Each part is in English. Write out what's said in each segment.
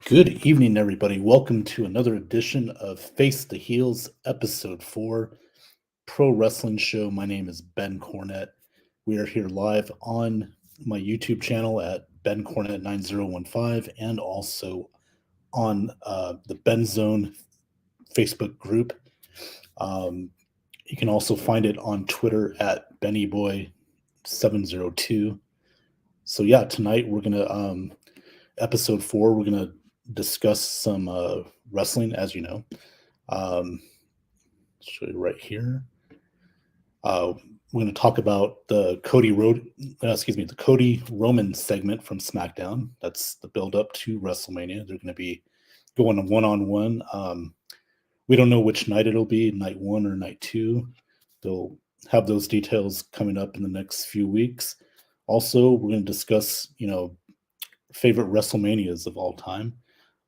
Good evening, everybody. Welcome to another edition of Face the Heels, Episode 4, Pro Wrestling Show. My name is Ben Cornett. We are here live on my YouTube channel at Ben Cornett 9015 and also on the Ben Zone Facebook group. You can also find it on Twitter at BennyBoy702. So, yeah, tonight we're going to, episode 4, we're going to discuss some wrestling, as you know. Show you right here. We're going to talk about the the Cody Roman segment from SmackDown. That's the build up to WrestleMania. They're going to be going one-on-one. We don't know which night it'll be, night 1 or night 2. They'll have those details coming up in the next few weeks. Also, we're going to discuss, favorite WrestleManias of all time.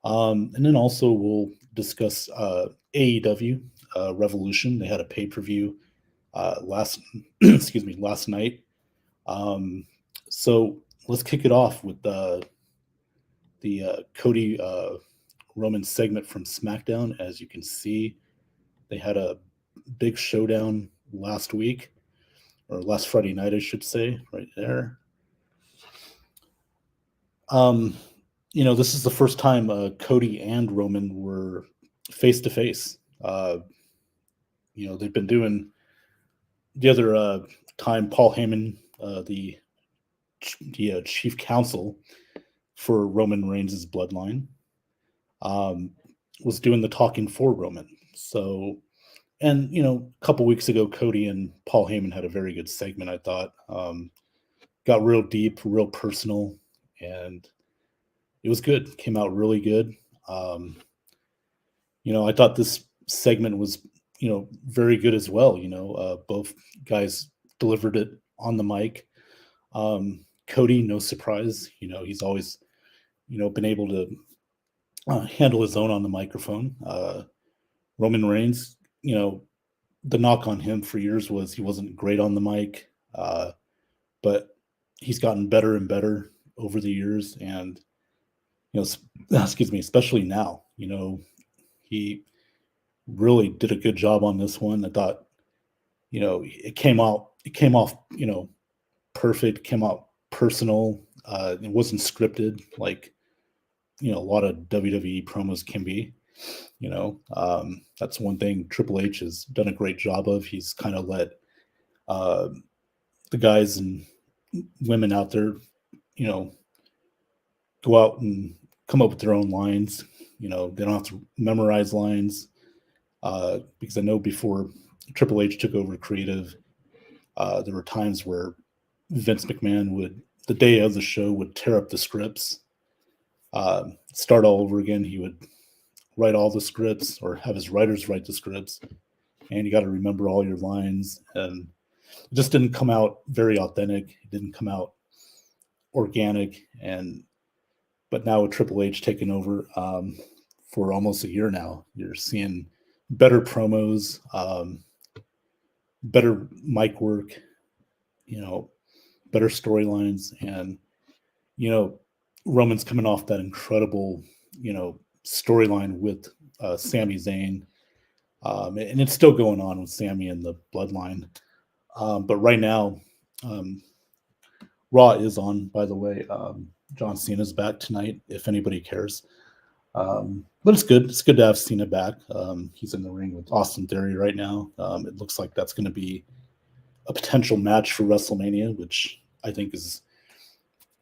And then also we'll discuss AEW Revolution. They had a pay-per-view last last night. So let's kick it off with the Cody Roman segment from SmackDown. As you can see, they had a big showdown last week, or last Friday night, I should say, right there. This is the first time Cody and Roman were face to face. They've been doing the other time. Paul Heyman, the chief counsel for Roman Reigns' bloodline, was doing the talking for Roman. So, and a couple weeks ago, Cody and Paul Heyman had a very good segment. I thought got real deep, real personal, and it was good. Came out really good. I thought this segment was, very good as well. Both guys delivered it on the mic. Cody, no surprise, he's always, been able to handle his own on the microphone. Roman Reigns, the knock on him for years was he wasn't great on the mic, but he's gotten better and better over the years. And, especially now, he really did a good job on this one. I thought, it came off, perfect, came out personal. It wasn't scripted like, a lot of WWE promos can be. That's one thing Triple H has done a great job of. He's kind of let the guys and women out there, go out and come up with their own lines. They don't have to memorize lines, because I know before Triple H took over creative, there were times where Vince McMahon would, the day of the show, would tear up the scripts, start all over again. He would write all the scripts or have his writers write the scripts, and you got to remember all your lines. And it just didn't come out very authentic. It didn't come out organic. But now with Triple H taking over for almost a year now, you're seeing better promos, better mic work, better storylines. And, Roman's coming off that incredible, storyline with Sami Zayn. And it's still going on with Sami and the bloodline. But right now, Raw is on, by the way. John Cena's back tonight, if anybody cares. But it's good. It's good to have Cena back. He's in the ring with Austin Theory right now. It looks like that's going to be a potential match for WrestleMania, which I think is,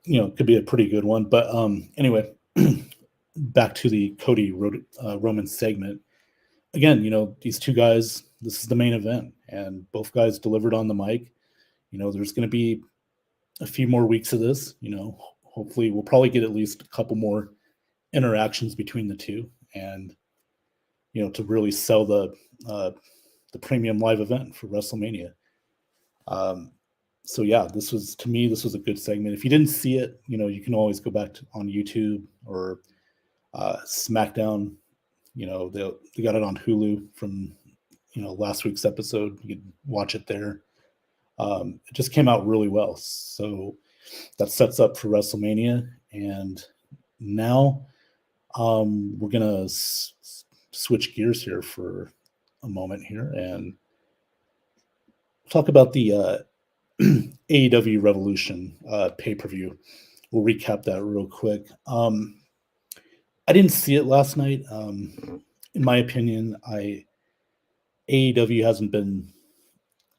could be a pretty good one. But anyway, back to the Cody Roman segment. Again, these two guys, this is the main event, and both guys delivered on the mic. There's going to be a few more weeks of this. Hopefully we'll probably get at least a couple more interactions between the two, and to really sell the premium live event for WrestleMania. So yeah, this was a good segment. If you didn't see it, you can always go back on YouTube or SmackDown. They got it on Hulu from last week's episode. You can watch it there. It just came out really well, so that sets up for WrestleMania. And now We're gonna switch gears here for a moment here and talk about the AEW Revolution pay per view. We'll recap that real quick. I didn't see it last night. In my opinion, AEW hasn't been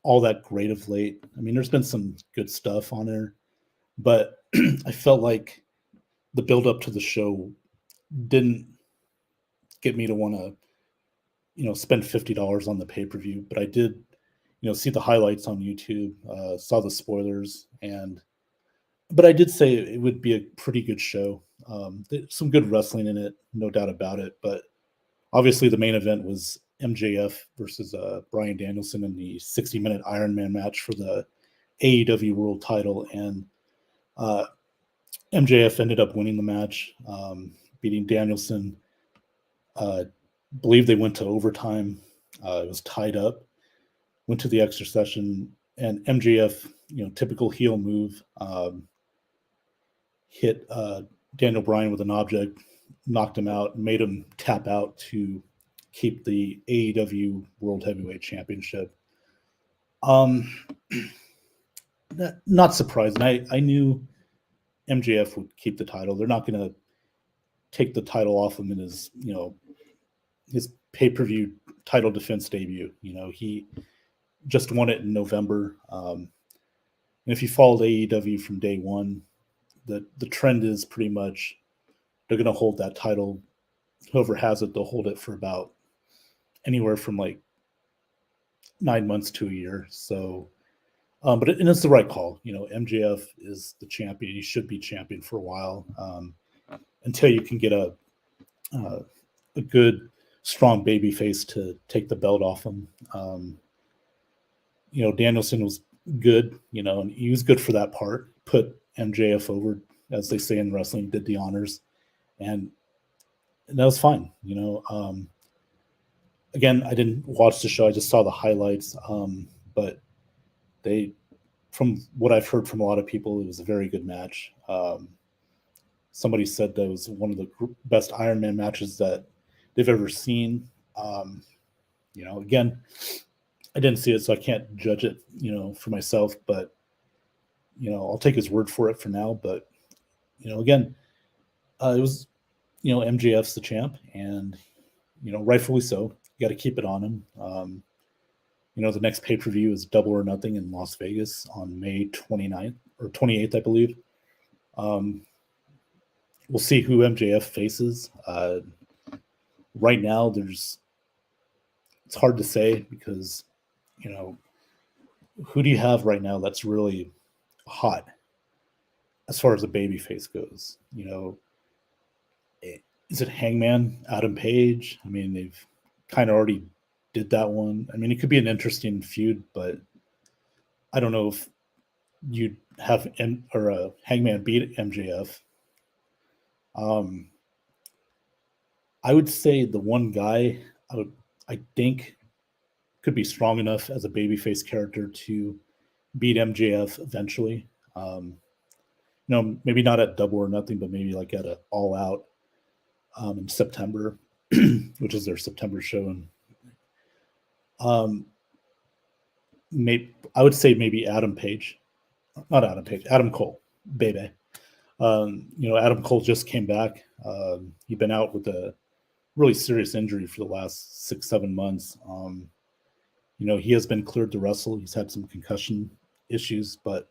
all that great of late. I mean, there's been some good stuff on there, but I felt like the build up to the show didn't get me to want to, spend $50 on the pay per view. But I did, see the highlights on YouTube, saw the spoilers, but I did say it would be a pretty good show. There's some good wrestling in it, no doubt about it. But obviously, the main event was MJF versus Bryan Danielson in the 60-minute Iron Man match for the AEW World Title, and MJF ended up winning the match, beating Danielson. Believe they went to overtime. It was tied up. Went to the extra session, and MJF, typical heel move, hit Daniel Bryan with an object, knocked him out, made him tap out to keep the AEW World Heavyweight Championship. Not surprising. I knew MJF would keep the title. They're not going to take the title off him in his pay-per-view title defense debut. He just won it in November. And if you followed AEW from day one, the trend is pretty much they're going to hold that title. Whoever has it, they'll hold it for about anywhere from like 9 months to a year. So, but it's the right call. MJF is the champion. He should be champion for a while until you can get a good, strong baby face to take the belt off him. Danielson was good, and he was good for that part. Put MJF over, as they say in wrestling, did the honors, and that was fine. Again, I didn't watch the show; I just saw the highlights. But from what I've heard from a lot of people, it was a very good match. Somebody said that was one of the best Iron Man matches that they've ever seen. Again, I didn't see it, so I can't judge it, for myself. But I'll take his word for it for now. But again, it was MJF's the champ, and rightfully so. You got to keep it on him. The next pay per view is Double or Nothing in Las Vegas on May 29th or 28th, I believe. We'll see who MJF faces. Right now, it's hard to say because, who do you have right now that's really hot as far as the baby face goes? Is it Hangman, Adam Page? I mean, they've kind of already did that one. I mean, it could be an interesting feud, but I don't know if you'd have Hangman beat MJF. I would say the one guy I think could be strong enough as a babyface character to beat MJF eventually. Maybe not at Double or Nothing, but maybe like at an All Out in September, which is their September show. And I would say maybe Adam Cole, baby. Adam Cole just came back. He'd been out with a really serious injury for the last 6-7 months. He has been cleared to wrestle. He's had some concussion issues, but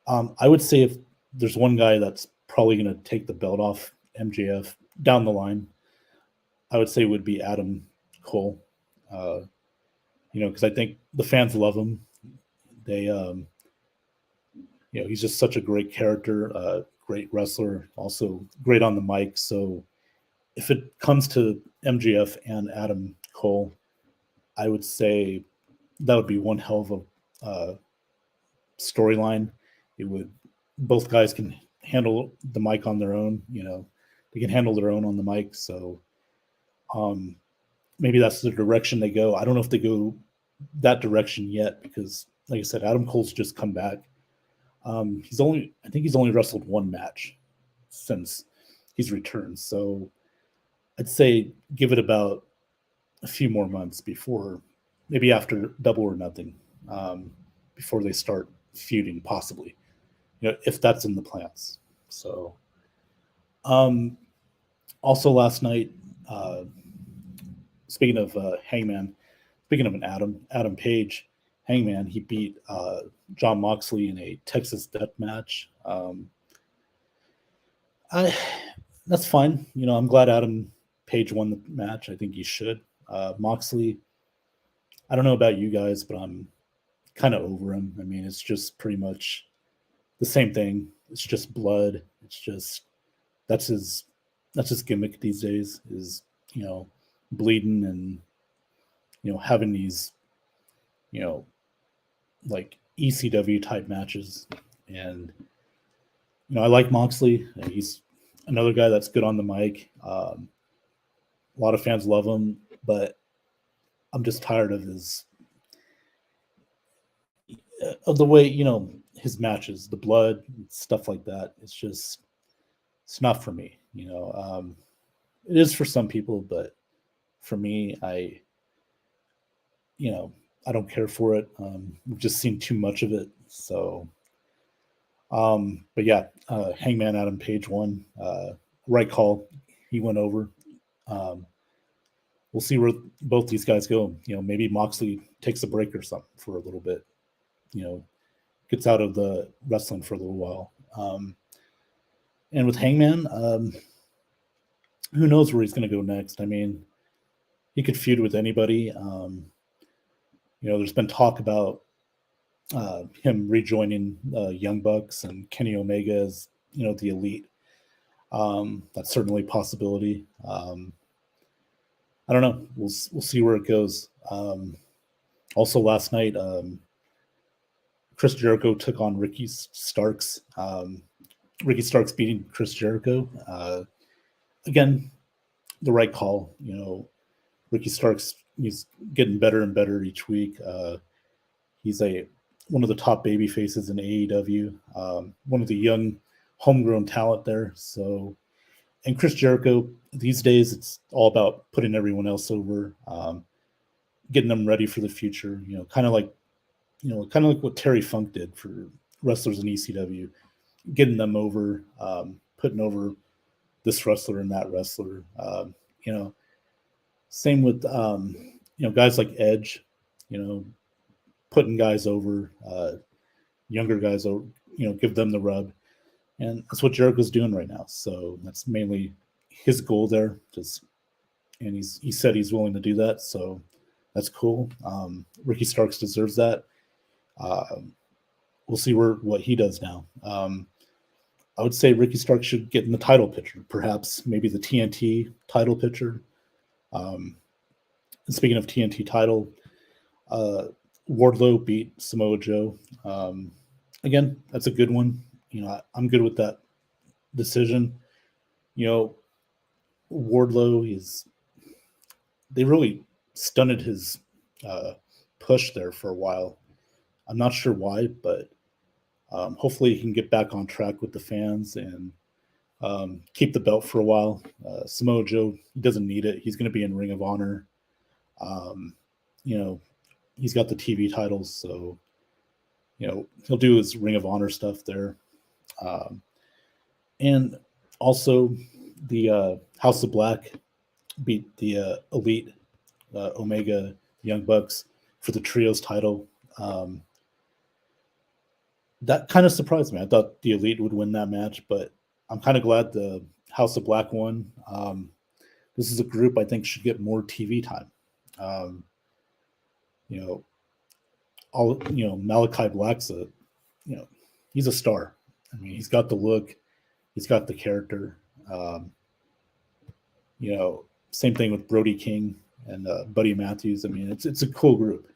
I would say if there's one guy that's probably going to take the belt off MJF down the line, I would say it would be Adam Cole. Because I think the fans love him. They, he's just such a great character, great wrestler, also great on the mic. So if it comes to MJF and Adam Cole, I would say that would be one hell of a storyline. Both guys can handle the mic on their own. They can handle their own on the mic. So maybe that's the direction they go. I don't know if they go that direction yet because, like I said, Adam Cole's just come back. I think he's only wrestled one match since he's returned. So I'd say give it about a few more months before, maybe after Double or Nothing, um, before they start feuding, possibly. If that's in the plans. So, um, also last night, uh, speaking of Hangman, speaking of an Adam Page, Hangman, he beat John Moxley in a Texas Death Match. I That's fine. I'm glad Adam Page won the match. I think he should. Moxley, I don't know about you guys, but I'm kind of over him. I mean, it's just pretty much the same thing. It's just blood. It's just that's his that's his gimmick these days is you know bleeding and having these you know like ECW type matches. And I like Moxley. He's another guy that's good on the mic. A lot of fans love him, but I'm just tired of the way his matches, the blood, stuff like that. It's not for me. It is for some people, but for me, you know I don't care for it. We've just seen too much of it. So, but yeah, Hangman Adam Page won. Right call. He went over. Um, we'll see where both these guys go. Maybe Moxley takes a break or something for a little bit. You know, gets out of the wrestling for a little while. And with Hangman, who knows where he's going to go next? I mean, he could feud with anybody. There's been talk about him rejoining Young Bucks and Kenny Omega as the Elite. That's certainly a possibility. I don't know. We'll see where it goes. Also, last night, Chris Jericho took on Ricky Starks. Ricky Starks beating Chris Jericho. Again, the right call. Ricky Starks, he's getting better and better each week. He's one of the top baby faces in AEW. One of the young homegrown talent there. So, and Chris Jericho, these days, it's all about putting everyone else over, getting them ready for the future. Kind of like what Terry Funk did for wrestlers in ECW, getting them over, putting over this wrestler and that wrestler. Same with guys like Edge, putting guys over, younger guys over, give them the rub. And that's what Jericho's doing right now. So that's mainly his goal there. And he said he's willing to do that. So that's cool. Ricky Starks deserves that. We'll see what he does now. I would say Ricky Starks should get in the title picture, perhaps maybe the TNT title picture. Speaking of TNT title, Wardlow beat Samoa Joe. Again, that's a good one. I'm good with that decision. Wardlow they really stunted his push there for a while. I'm not sure why, but hopefully he can get back on track with the fans and keep the belt for a while. Samoa Joe, he doesn't need it. He's going to be in Ring of Honor. He's got the TV titles, so he'll do his Ring of Honor stuff there. And also, the House of Black beat the Elite Omega Young Bucks for the Trios title. That kind of surprised me. I thought the Elite would win that match, but I'm kind of glad the House of Black won. This is a group I think should get more TV time. Malachi Black's he's a star. I mean, he's got the look, he's got the character. Same thing with Brody King and Buddy Matthews. I mean, it's a cool group.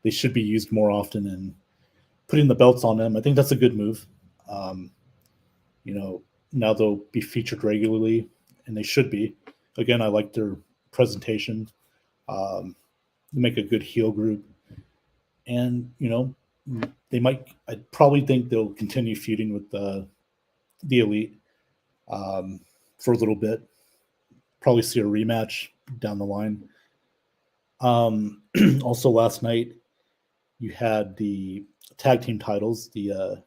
They should be used more often, and putting the belts on them, I think that's a good move. Now they'll be featured regularly, and they should be. Again, I like their presentation. They make a good heel group, and they might. I probably think they'll continue feuding with the Elite for a little bit. probably see a rematch down the line. Also, last night you had the tag team titles. The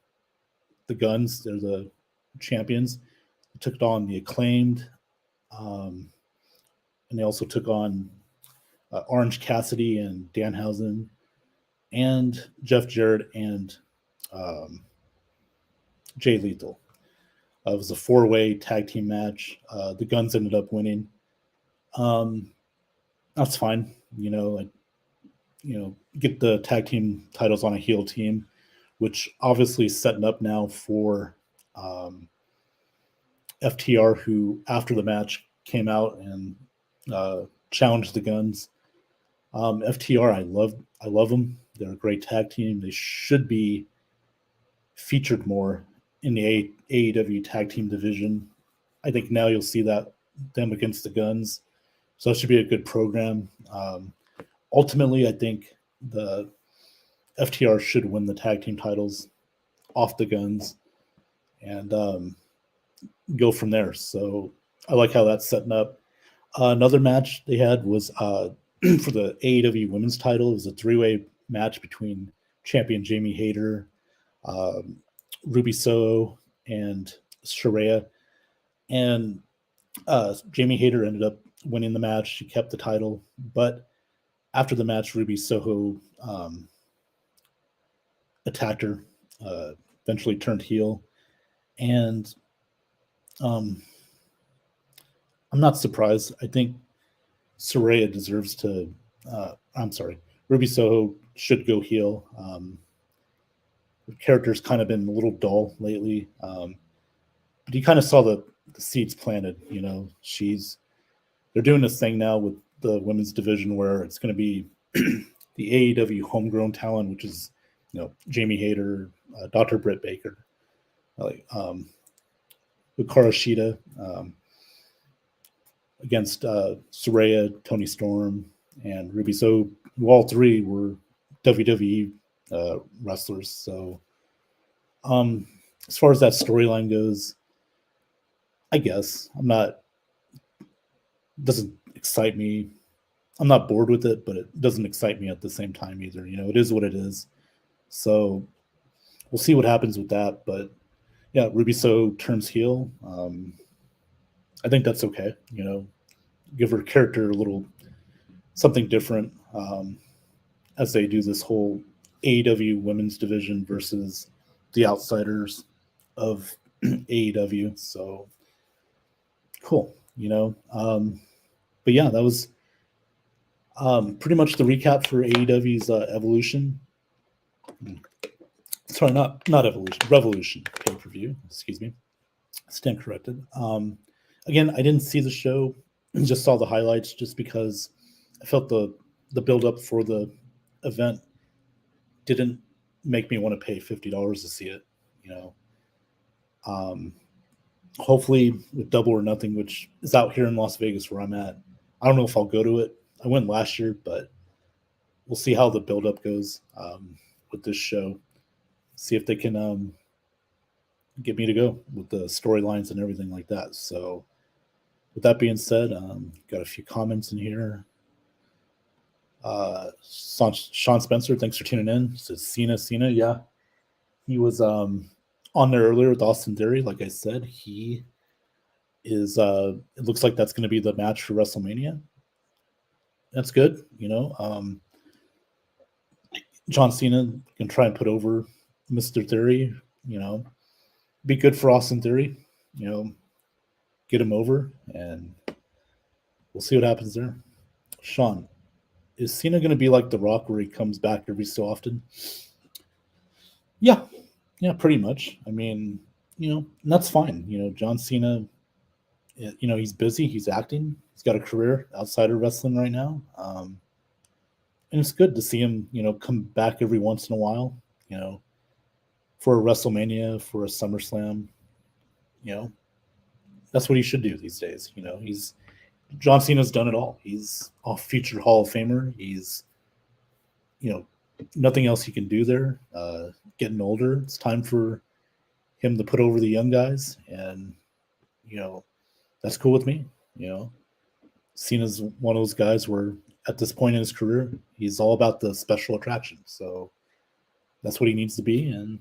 Guns, they're the champions. They took on the Acclaimed, and they also took on Orange Cassidy and Danhausen, and Jeff Jarrett and um, Jay Lethal. It was a four-way tag team match. The Guns ended up winning. Um, that's fine. Get the tag team titles on a heel team, which obviously is setting up now for FTR, who after the match came out and challenged the Guns. FTR, I love them. They're a great tag team. They should be featured more in the AEW tag team division. I think now you'll see that them against the Guns. So that should be a good program. Ultimately, I think the FTR should win the tag team titles off the Guns and go from there. So I like how that's setting up. Another match they had was for the AEW women's title. It was a three-way match between champion Jamie Hayter, Ruby Soho, and Saraya. And Jamie Hayter ended up winning the match. She kept the title. But after the match, Ruby Soho attacked her, eventually turned heel. And I'm not surprised. I think Saraya deserves to. Ruby Soho should go heel. Her character's kind of been a little dull lately, but you kind of saw the seeds planted. They're doing this thing now with the women's division where it's going to be the AEW homegrown talent, which is Jamie Hayter, Dr. Britt Baker, like Hikaru Shida. Against Saraya, Tony Storm, and Ruby. So all three were WWE wrestlers. So as far as that storyline goes, I guess doesn't excite me. I'm not bored with it, but it doesn't excite me at the same time either. It is what it is. So we'll see what happens with that. But yeah, Ruby So turns heel. I think that's okay. Give her character a little something different as they do this whole AEW women's division versus the outsiders of AEW. So cool, but yeah, that was pretty much the recap for AEW's Evolution. Sorry, not Evolution, Revolution pay-per-view. Excuse me, stand corrected. Again, I didn't see the show, just saw the highlights, just because I felt the build up for the event didn't make me want to pay $50 to see it. Hopefully with Double or Nothing, which is out here in Las Vegas where I'm at, I don't know if I'll go to it. I went last year, but we'll see how the build up goes with this show. See if they can get me to go with the storylines and everything like that. So with that being said, got a few comments in here. Sean Spencer, thanks for tuning in. Says Cena, yeah. He was on there earlier with Austin Theory. Like I said, he is it looks like that's going to be the match for WrestleMania. That's good, John Cena can try and put over Mr. Theory, be good for Austin Theory, get him over, and we'll see what happens there. Sean, is Cena going to be like The Rock where he comes back every so often? Yeah, pretty much. I mean, and that's fine. John Cena, he's busy. He's acting. He's got a career outside of wrestling right now. And it's good to see him, come back every once in a while, for a WrestleMania, for a SummerSlam. That's what he should do these days. John Cena's done it all. He's a future Hall of Famer. He's, nothing else he can do there. Getting older, it's time for him to put over the young guys, and that's cool with me. Cena's one of those guys where at this point in his career, he's all about the special attraction. So that's what he needs to be, and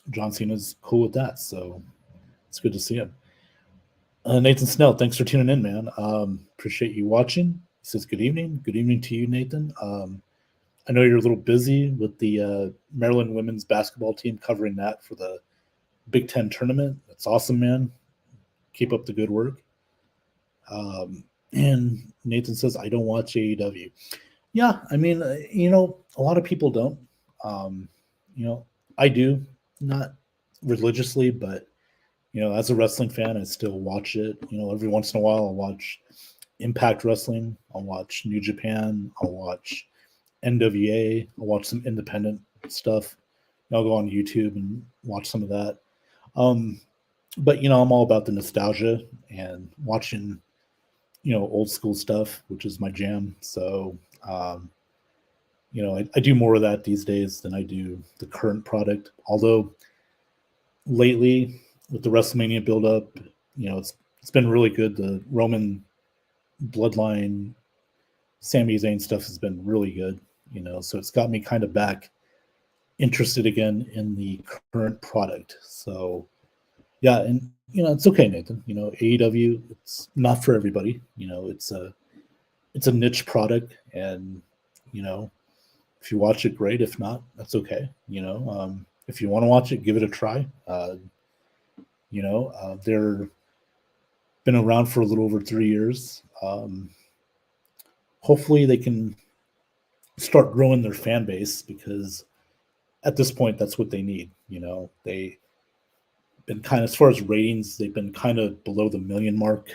John Cena's cool with that. So it's good to see him. Nathan Snell, thanks for tuning in, man. Appreciate you watching. He says good evening. Good evening to you, Nathan. I know you're a little busy with the Maryland women's basketball team covering that for the Big Ten tournament. That's awesome, man. Keep up the good work. And Nathan says, I don't watch AEW. Yeah, I mean, a lot of people don't. I do, not religiously, but, as a wrestling fan, I still watch it. Every once in a while, I'll watch Impact Wrestling. I'll watch New Japan. I'll watch NWA. I'll watch some independent stuff. I'll go on YouTube and watch some of that. But I'm all about the nostalgia and watching, old school stuff, which is my jam. So, I do more of that these days than I do the current product. Although lately with the WrestleMania build-up, it's been really good. The Roman Bloodline, Sami Zayn stuff has been really good. So it's got me kind of back interested again in the current product. So yeah, and it's okay, Nathan. AEW, it's not for everybody. It's a niche product, and if you watch it, great. If not, that's okay. If you want to watch it, give it a try. They're been around for a little over 3 years. Hopefully they can start growing their fan base, because at this point, that's what they need. They've been kind of, as far as ratings, they've been kind of below the million mark,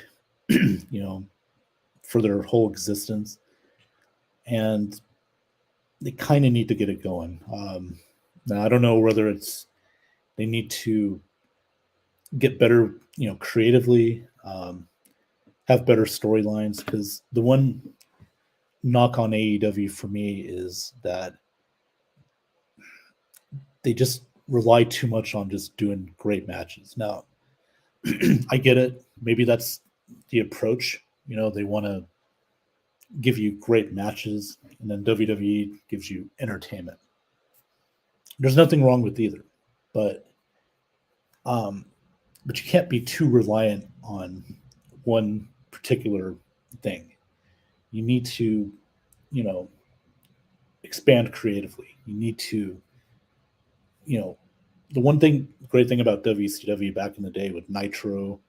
for their whole existence. And they kind of need to get it going. Now, I don't know whether it's they need to get better, creatively, have better storylines, because the one knock on AEW for me is that they just rely too much on just doing great matches. Now, I get it. Maybe that's the approach. They want to give you great matches, and then WWE gives you entertainment. There's nothing wrong with either, but you can't be too reliant on one particular thing. You need to, expand creatively. You need to, the great thing about WCW back in the day with Nitro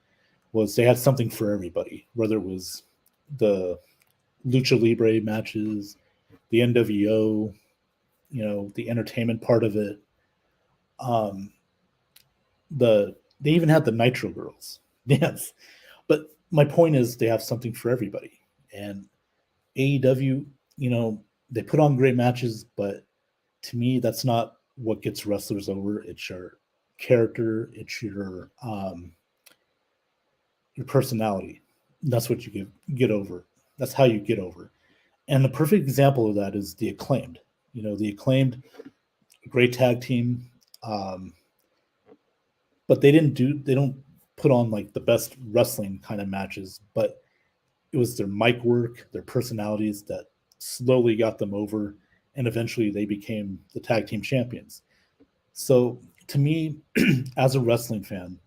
was they had something for everybody, whether it was the Lucha Libre matches, the NWO, the entertainment part of it. They even had the Nitro Girls. Yes. But my point is they have something for everybody. And AEW, they put on great matches, but to me, that's not what gets wrestlers over. It's your character. It's your personality. That's what you get over. That's how you get over. And the perfect example of that is the Acclaimed. The Acclaimed, great tag team, but they don't put on like the best wrestling kind of matches, but it was their mic work, their personalities that slowly got them over, and eventually they became the tag team champions. So to me, as a wrestling fan,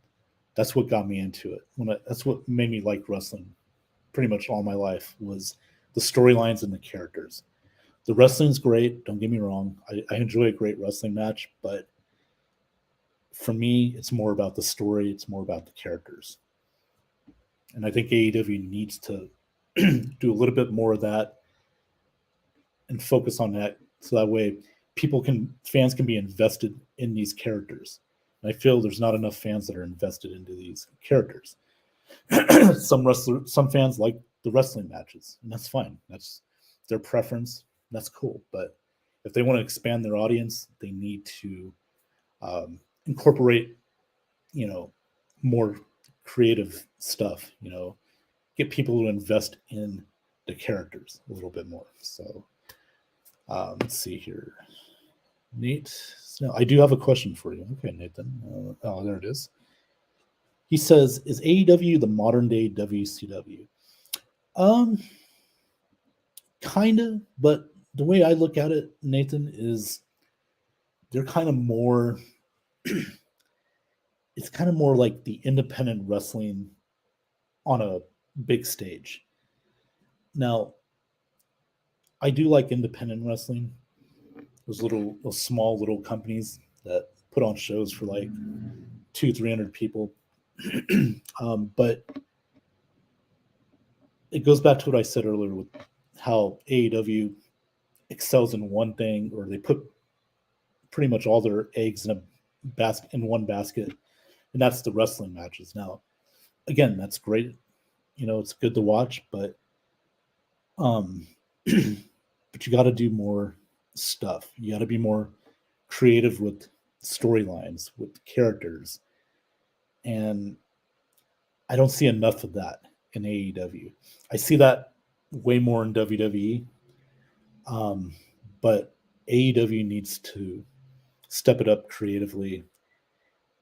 that's what got me into it. That's what made me like wrestling pretty much all my life, was the storylines and the characters. The wrestling's great, don't get me wrong. I enjoy a great wrestling match, but for me, it's more about the story. It's more about the characters. And I think AEW needs to do a little bit more of that and focus on that, so that way fans can be invested in these characters. And I feel there's not enough fans that are invested into these characters. Some fans like the wrestling matches, and that's fine. That's their preference. That's cool. But if they want to expand their audience, they need to incorporate, more creative stuff. Get people to invest in the characters a little bit more. So let's see here. Nate, no, I do have a question for you. Okay, Nathan. There it is. He says, is AEW the modern day WCW? Um, kind of, but the way I look at it, Nathan, is they're kind of more. It's kind of more like the independent wrestling on a big stage. Now, I do like independent wrestling. Those small little companies that put on shows for like 200-300 people. But it goes back to what I said earlier with how AEW excels in one thing, or they put pretty much all their eggs in a basket in one basket, and that's the wrestling matches. Now, again, that's great. It's good to watch, but um, but you got to do more stuff. You got to be more creative with storylines, with characters, and I don't see enough of that in AEW. I see that way more in WWE, but AEW needs to step it up creatively.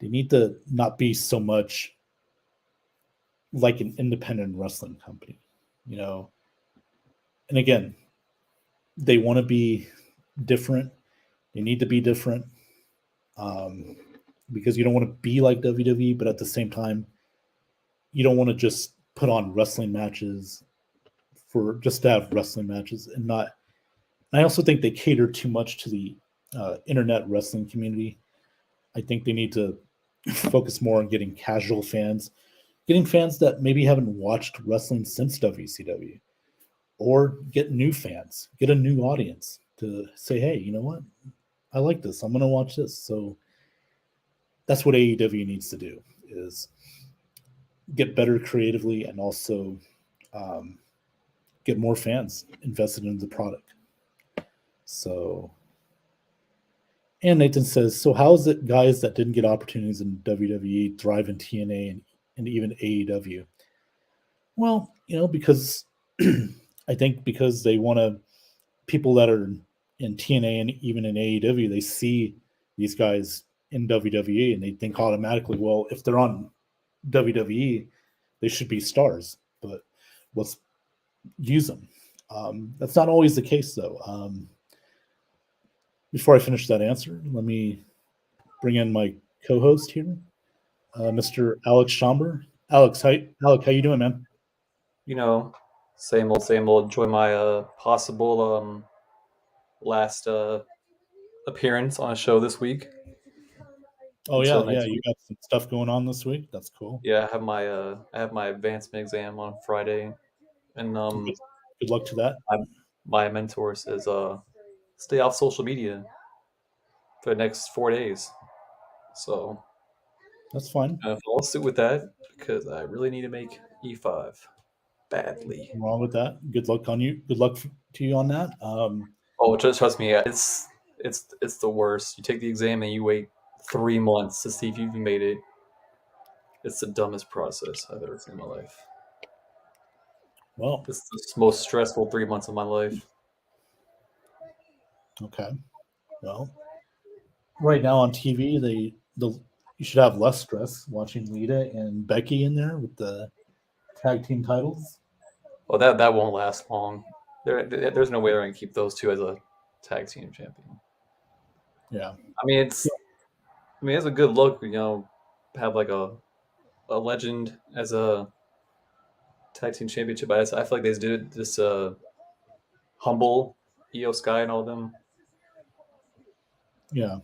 They need to not be so much like an independent wrestling company, you know. And again, they want to be different. They need to be different um, because you don't want to be like WWE, but at the same time, you don't want to just put on wrestling matches for just to have wrestling matches and not. I also think they cater too much to the internet wrestling community. I think they need to focus more on getting casual fans, getting fans that maybe haven't watched wrestling since WCW, or get new fans, get a new audience to say, hey, you know what? I like this. I'm going to watch this. So that's what AEW needs to do is get better creatively and also um, get more fans invested in the product. So, and Nathan says, so how is it guys that didn't get opportunities in WWE thrive in TNA and even AEW? Well, because I think because they want to, people that are in TNA and even in AEW, they see these guys in WWE and they think automatically, well, if they're on WWE, they should be stars, but let's use them. That's not always the case, though. Before I finish that answer, let me bring in my co-host here, Mr. Alex Schomber. Alec, how you doing, man? You know, same old, same old. Enjoy my possible last appearance on a show this week Oh until yeah, yeah, next you week. got some stuff going on this week. That's cool. Yeah, I have my advancement exam on Friday, and Good, good luck to that. my, my mentor says stay off social media for the next 4 days. So That's fine. I'll sit with that because I really need to make E5 badly. Nothing wrong with that. Good luck on you. Good luck to you on that. Oh, just trust me, it's the worst. You take the exam and you wait 3 months to see if you even made it. It's the dumbest process I've ever seen in my life. Well, It's the most stressful 3 months of my life. okay. Well, right now on TV, the you should have less stress watching Lita and Becky in there with the tag team titles. Oh, that won't last long. There's no way they're gonna keep those two as a tag team champion. Yeah. I mean, it's a good look. Have like a legend as a tag team championship. But I feel like they just did it this humble Io Sky and all of them. Yeah.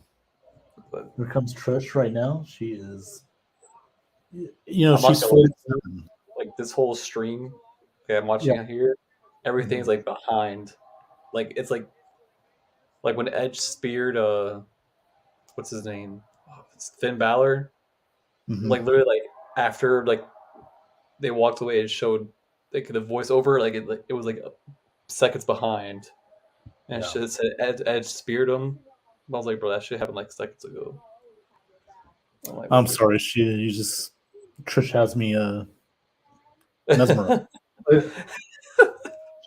But Here comes Trish right now. She is, I'm she's watching 47. like this whole stream. Okay, I'm Yeah. watching it here. Everything's Mhm. like behind. Like it's like when Edge speared what's his name? Oh, it's Finn Balor. Like Mhm. literally like after like they walked away, it showed like the voiceover like it was like seconds behind, and Yeah. shit said Edge speared him. I was like, bro, that shit happened like seconds ago. I'm like, I'm what the sorry. You just Trish has me mesmerized. fuck?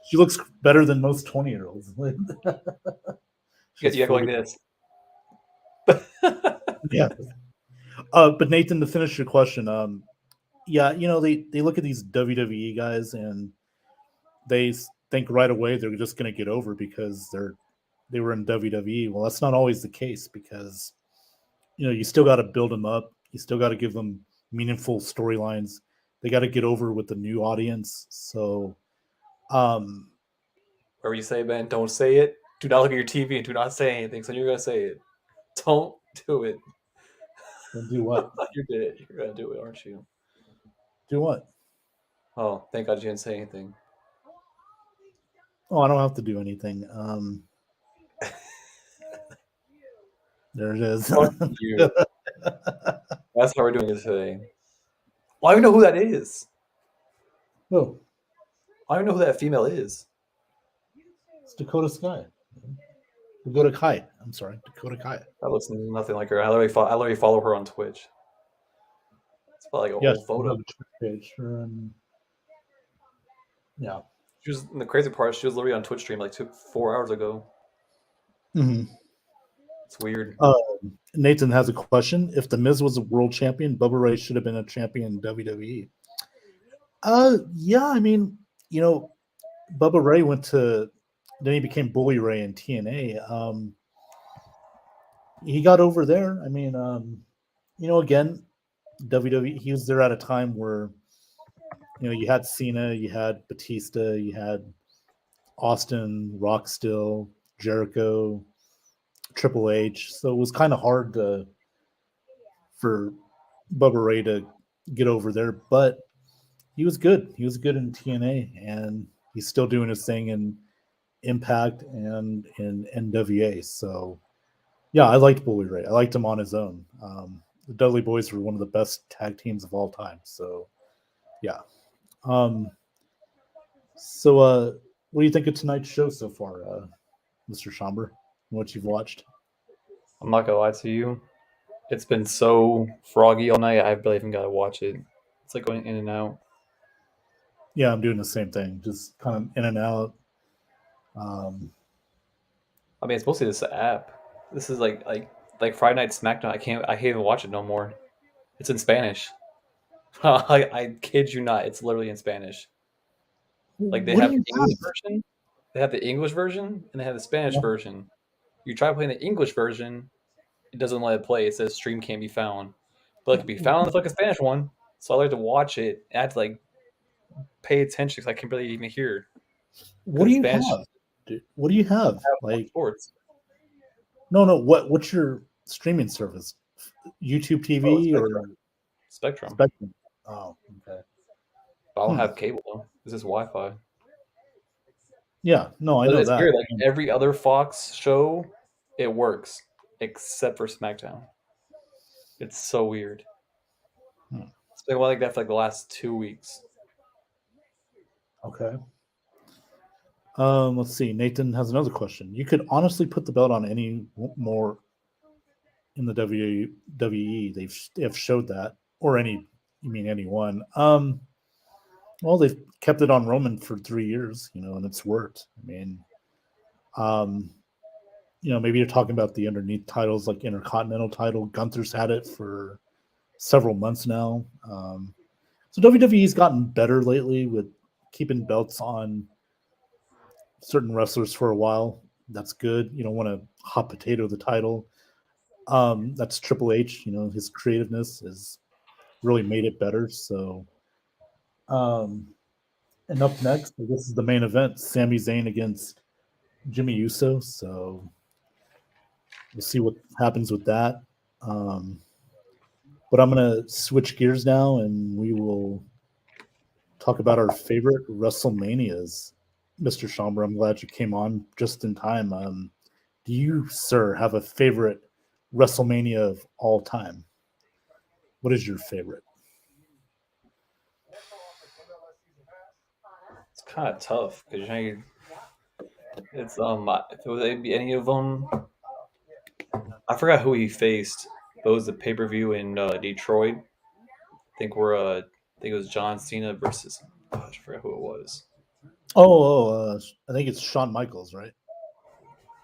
She looks better than most 20-year-olds. She's You act like 40. this. Yeah. But Nathan, to finish your question, yeah, they look at these WWE guys and they think right away they're just going to get over because they were in WWE. Well, that's not always the case because you still got to build them up. You still got to give them meaningful storylines. They got to get over with the new audience. So, Whatever you say, man, don't say it. Do not look at your TV and do not say anything. So you're gonna say it. Don't do it. then do what? You did it. You're gonna do it, aren't you? Do what? Oh, thank God you didn't say anything. Oh, I don't have to do anything. There it is. Fuck you. That's how we're doing it today. Well, I don't even know who that is. Oh, I don't even know who that female is. it's Dakota Sky. Dakota Kai. I'm sorry, Dakota Kai. That looks nothing like her. I literally follow her on Twitch. It's probably like a Yes, whole photo. page. Yeah. She was, and the crazy part, she was literally on Twitch stream like 4 hours ago. Mm-hmm. It's weird. Nathan has a question. If The Miz was a world champion, Bubba Ray should have been a champion in WWE. Yeah, I mean, Bubba Ray then he became Bully Ray in TNA. He got over there. I mean, again, WWE, he was there at a time where, you had Cena, you had Batista, you had Austin, Rock still, Jericho, Triple H. So it was kind of hard for Bubba Ray to get over there, but he was good. He was good in TNA, and he's still doing his thing in Impact and in NWA. So, yeah, I liked Bully Ray. I liked him on his own. The Dudley Boys were one of the best tag teams of all time. So, yeah. So, what do you think of tonight's show so far, Mr. Schomburg? What you've watched? I'm not gonna lie to you. It's been so froggy all night. I barely even got to watch it. It's like going in and out. Yeah, I'm doing the same thing. Just kind of in and out. I mean, it's mostly this app. This is like Friday Night SmackDown. I can't even watch it no more. It's in Spanish. I kid you not. It's literally in Spanish. Like they What have do the you English have? version. They have the English version and they have the Spanish version. You try playing the English version, it doesn't let it play. It says stream can't be found, but it can be found on the fucking Spanish one. So I like to watch it. I have to like pay attention because I can barely even hear. What do you Spanish have? Dude, what do you have? Like, sports. no. What's your streaming service? YouTube TV or Spectrum. Spectrum? Oh, okay. I don't have cable though. This is Wi-Fi. Yeah, no, I But know it's that. weird. Like every other Fox show, it works except for SmackDown. It's so weird. It's been like that for like the last 2 weeks. Okay. Let's see. Nathan has another question. You could honestly put the belt on any more in the WWE. They have showed that, or any. You mean anyone? Well, they've kept it on Roman for 3 years, and it's worked. I mean, maybe you're talking about the underneath titles like Intercontinental title. Gunther's had it for several months now. So WWE's gotten better lately with keeping belts on certain wrestlers for a while. That's good. You don't want to hot potato the title. That's Triple H. His creativeness has really made it better. So, and up next, this is the main event: Sami Zayn against Jimmy Uso. So we'll see what happens with that. But I'm gonna switch gears now, and we will talk about our favorite WrestleManias. Mr. Schomburg, I'm glad you came on just in time. Do you, sir, have a favorite WrestleMania of all time? What is your favorite? It's kind of tough because it's if it was any of them, I forgot who he faced. But it was the pay per view in Detroit. I think it was John Cena versus. Oh, I forgot who it was. I think it's Shawn Michaels, right?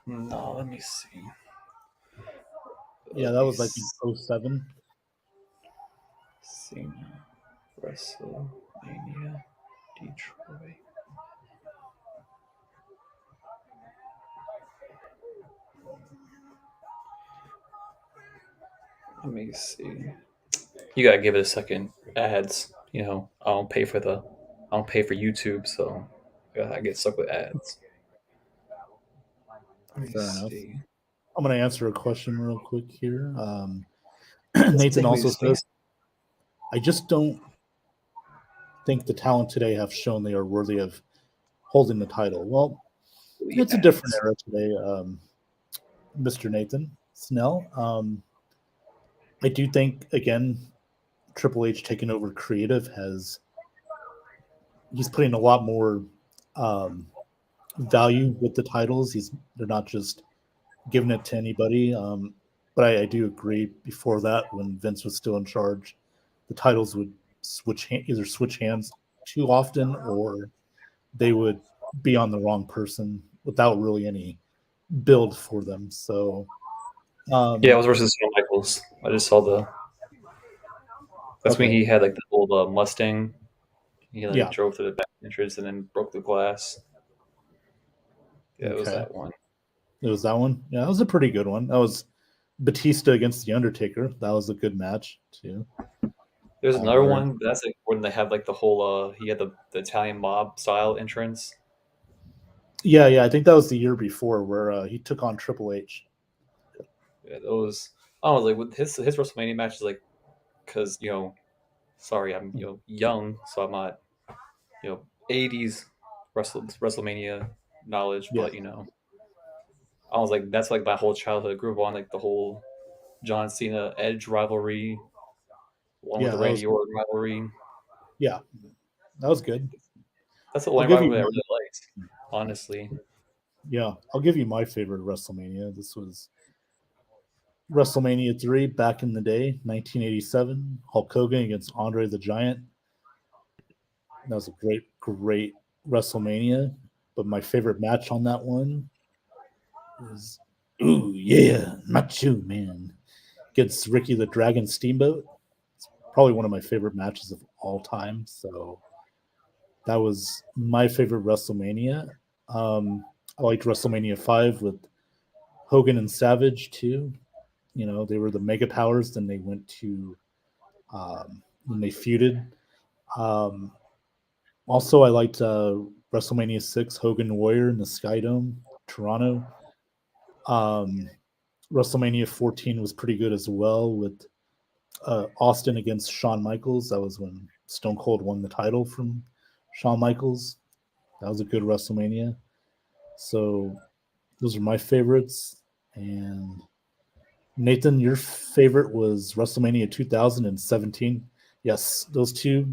No, let me see. Yeah, that was like in 07. Cena, WrestleMania, Detroit. Let me see. You gotta give it a second. Ads. I don't pay for YouTube, so I get stuck with ads. Let me Fair enough. see. I'm going to answer a question real quick here. Let's Nathan take also these things. says, I just don't think the talent today have shown they are worthy of holding the title. Well, it's a different era today, Mr. Nathan Snell. I do think, again, Triple H taking over creative he's putting a lot more value with the titles. They're not just giving it to anybody. But I do agree. Before that, when Vince was still in charge, the titles would either switch hands too often, or they would be on the wrong person without really any build for them. So Yeah, it was versus Shawn Michaels. I just saw the. That's when okay, he had like the old Mustang. He yeah, drove through the back entrance and then broke the glass. Yeah, it was okay, that one. it was that one. Yeah, that was a pretty good one. That was Batista against the Undertaker. That was a good match too. There's another Where one. That's like when they have like the whole. He had the Italian mob style entrance. yeah, I think that was the year before where he took on Triple H. Yeah, those. I was like with his WrestleMania matches, like because sorry, I'm young, so I'm not 80s WrestleMania knowledge, Yeah, but I was like that's like my whole childhood grew up on like the whole John Cena Edge rivalry, along with yeah, the that Randy was Orton rivalry. yeah, that was good. That's the I'll only give you rivalry I really liked, honestly. yeah, I'll give you my favorite WrestleMania. This was WrestleMania 3 back in the day, 1987. Hulk Hogan against Andre the Giant. That was a great WrestleMania. But my favorite match on that one is, ooh, yeah, Macho Man against Ricky the Dragon Steamboat. It's probably one of my favorite matches of all time. So that was my favorite WrestleMania. I liked WrestleMania 5 with Hogan and Savage too. They were the Mega Powers. Then they went to when they feuded. Um, Also, I liked WrestleMania 6, Hogan Warrior in the Skydome, Toronto. Um, WrestleMania 14 was pretty good as well with Austin against Shawn Michaels. That was when Stone Cold won the title from Shawn Michaels. That was a good WrestleMania. So those are my favorites. And Nathan, your favorite was WrestleMania 2017. Yes, those two.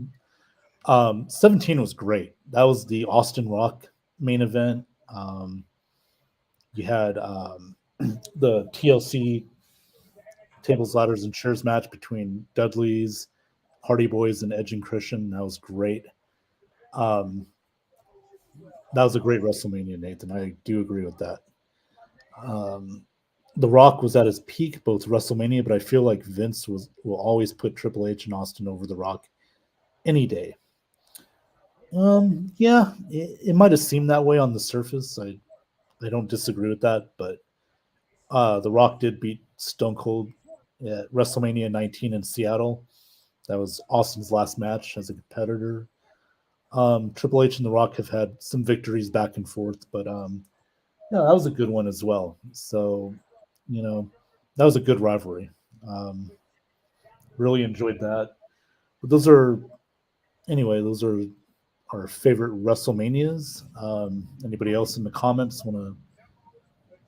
17 was great. That was the Austin Rock main event. You had the TLC tables, ladders, and chairs match between Dudley's, Hardy Boys, and Edge and Christian. That was great. Um, that was a great WrestleMania, Nathan. I do agree with that. Um, the Rock was at his peak, both WrestleMania, but I feel like Vince will always put Triple H and Austin over The Rock any day. Yeah, it might have seemed that way on the surface. I don't disagree with that, but The Rock did beat Stone Cold at WrestleMania 19 in Seattle. That was Austin's last match as a competitor. Triple H and The Rock have had some victories back and forth, but yeah, that was a good one as well. So, that was a good rivalry. Um, really enjoyed that. But those are our favorite WrestleManias. Anybody else in the comments want to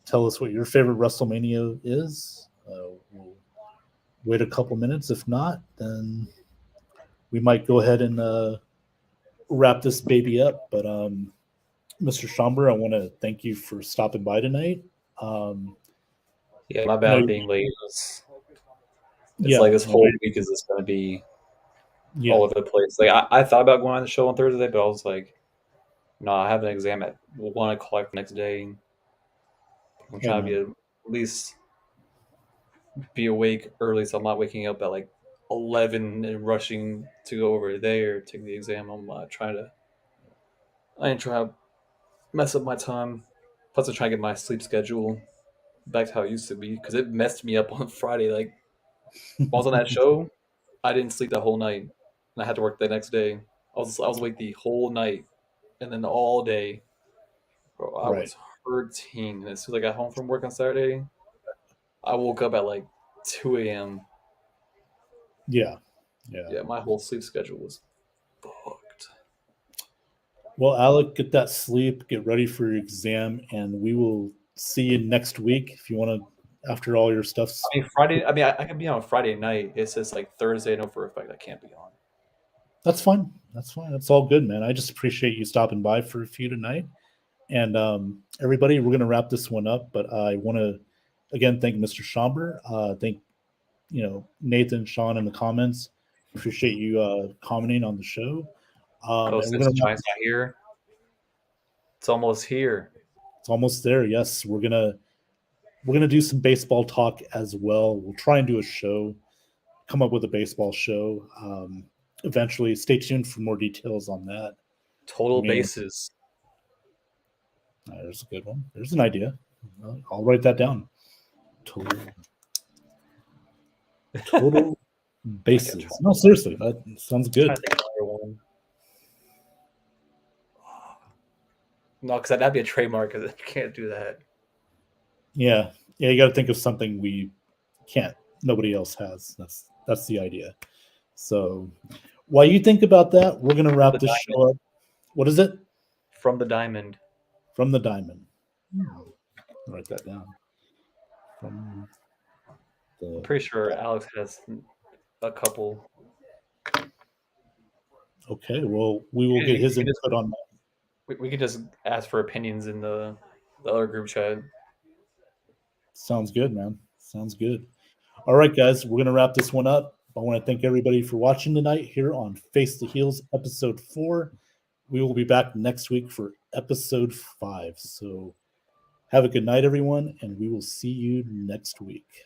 tell us what your favorite WrestleMania is? We'll wait a couple minutes. If not, then we might go ahead and wrap this baby up. But Mr. Schomber, I want to thank you for stopping by tonight. Um, Yeah, my I know, bad being late. It's yeah, like this whole week is just gonna be all yeah, over the place. Like I thought about going on the show on Thursday, but I was like, no, I have an exam at 1 o'clock the next day. I'm I trying to know. at least be awake early, so I'm not waking up at like 11 and rushing to go over there take the exam. I'm trying to. I ain't trying to mess up my time. Plus, I'm trying to get my sleep schedule back to how it used to be because it messed me up on Friday. Like When I was on that show, I didn't sleep the whole night, and I had to work the next day. I was awake the whole night, and then all day. Bro, I Right. was hurting. And as soon as I got home from work on Saturday, I woke up at like 2 a.m. Yeah. Yeah. Yeah, my whole sleep schedule was fucked. Well, Alec, get that sleep, get ready for your exam, and we will see you next week if you want to, after all your stuff's. I mean, Friday. I mean, I can be on Friday night. It says like Thursday. I know for a fact I can't be on. That's fine. That's fine. That's all good, man. I just appreciate you stopping by for a few tonight. And everybody, we're going to wrap this one up, but I want to, again, thank Mr. Schomber. Thank, Nathan, Sean in the comments. Appreciate you commenting on the show. Oh, And we're since going the to Giants not here, it's almost here. It's almost there. Yes, we're gonna do some baseball talk as well. We'll try and do a show, come up with a baseball show. Eventually, stay tuned for more details on that. Total I mean, bases. There's a good one. There's an idea. I'll write that down. Total bases. No, seriously, that sounds good. I think another one. No, because that'd be a trademark. Because you can't do that. Yeah, you got to think of something we can't. Nobody else has. That's the idea. So, while you think about that, we're gonna wrap this show up. What is it? From the diamond. From the diamond. Write that down. From I'm pretty sure Alex has a couple. Okay, well, we will get his input on that. We can just ask for opinions in the other group chat. Sounds good, man. Sounds good. All right, guys, we're going to wrap this one up. I want to thank everybody for watching tonight here on Face the Heels, episode 4. We will be back next week for episode 5. So have a good night, everyone, and we will see you next week.